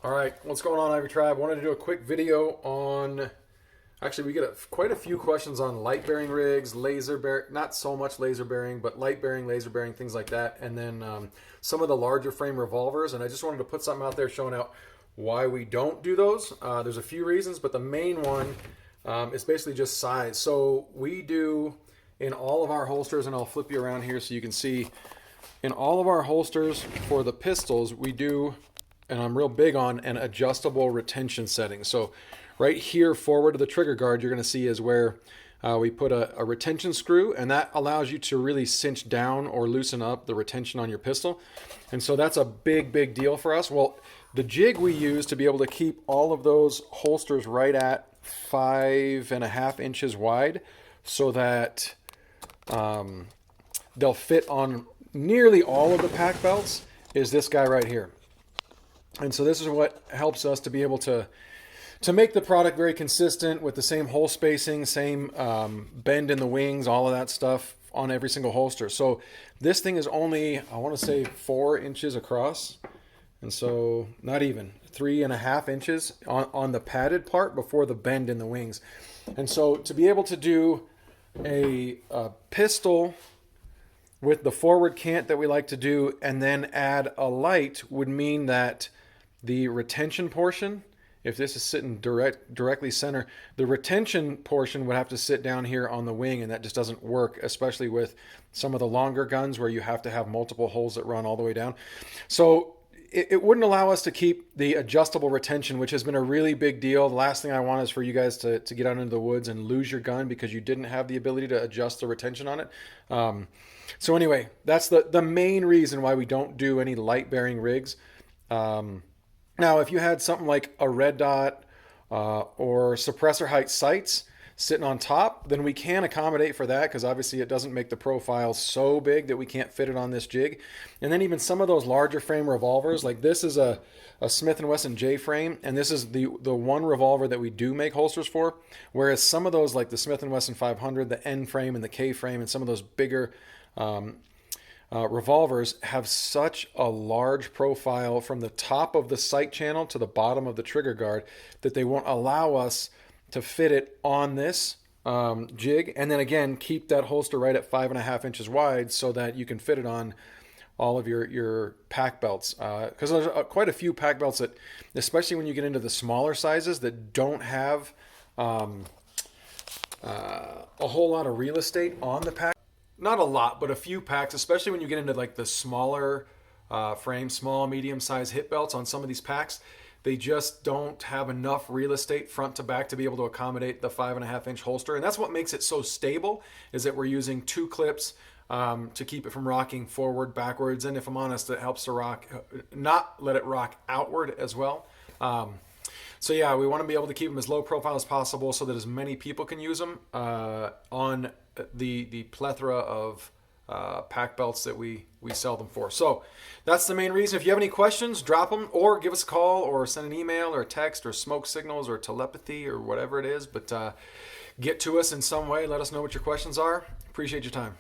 All right, what's going on, Ivory Tribe? Wanted to do a quick video on, actually we get quite a few questions on light bearing rigs, laser bearing, not so much laser bearing, but light bearing, laser bearing, things like that. And then some of the larger frame revolvers. And I just wanted to put something out there showing out why we don't do those. There's a few reasons, but the main one is basically just size. So we do in all of our holsters, and I'll flip you around here so you can see, in all of our holsters for the pistols, we do, and I'm real big on, an adjustable retention setting. So right here forward to the trigger guard, you're going to see is where we put a retention screw, and that allows you to really cinch down or loosen up the retention on your pistol. And so that's a big deal for us. Well, the jig we use to be able to keep all of those holsters right at 5.5 inches wide, so that they'll fit on nearly all of the pack belts, is this guy right here. And so this is what helps us to be able to make the product very consistent with the same hole spacing, same bend in the wings, all of that stuff on every single holster. So this thing is only, I want to say 4 inches across. And so not even 3.5 inches on the padded part before the bend in the wings. And so to be able to do a pistol with the forward cant that we like to do and then add a light would mean that the retention portion, if this is sitting directly center, the retention portion would have to sit down here on the wing, and that just doesn't work, especially with some of the longer guns where you have to have multiple holes that run all the way down. So it wouldn't allow us to keep the adjustable retention, which has been a really big deal. The last thing I want is for you guys to get out into the woods and lose your gun because you didn't have the ability to adjust the retention on it. So anyway, that's the main reason why we don't do any light bearing rigs. Now, if you had something like a red dot or suppressor height sights sitting on top, then we can accommodate for that, because obviously it doesn't make the profile so big that we can't fit it on this jig. And then even some of those larger frame revolvers, like this is a Smith & Wesson J frame, and this is the one revolver that we do make holsters for, whereas some of those, like the Smith & Wesson 500, the N frame and the K frame, and some of those bigger revolvers have such a large profile from the top of the sight channel to the bottom of the trigger guard that they won't allow us to fit it on this jig, and then again keep that holster right at 5.5 inches wide so that you can fit it on all of your pack belts, because there's quite a few pack belts that, especially when you get into the smaller sizes, that don't have a whole lot of real estate on the pack. Not a lot, but a few packs, especially when you get into like the smaller frame, small, medium-sized hip belts on some of these packs. They just don't have enough real estate front to back to be able to accommodate the 5.5 inch holster. And that's what makes it so stable, is that we're using 2 clips to keep it from rocking forward, backwards. And if I'm honest, it helps to rock, not let it rock outward as well. So yeah, we want to be able to keep them as low profile as possible so that as many people can use them on the plethora of pack belts that we sell them for. So that's the main reason. If you have any questions, drop them or give us a call or send an email or text or smoke signals or telepathy or whatever it is. But get to us in some way. Let us know what your questions are. Appreciate your time.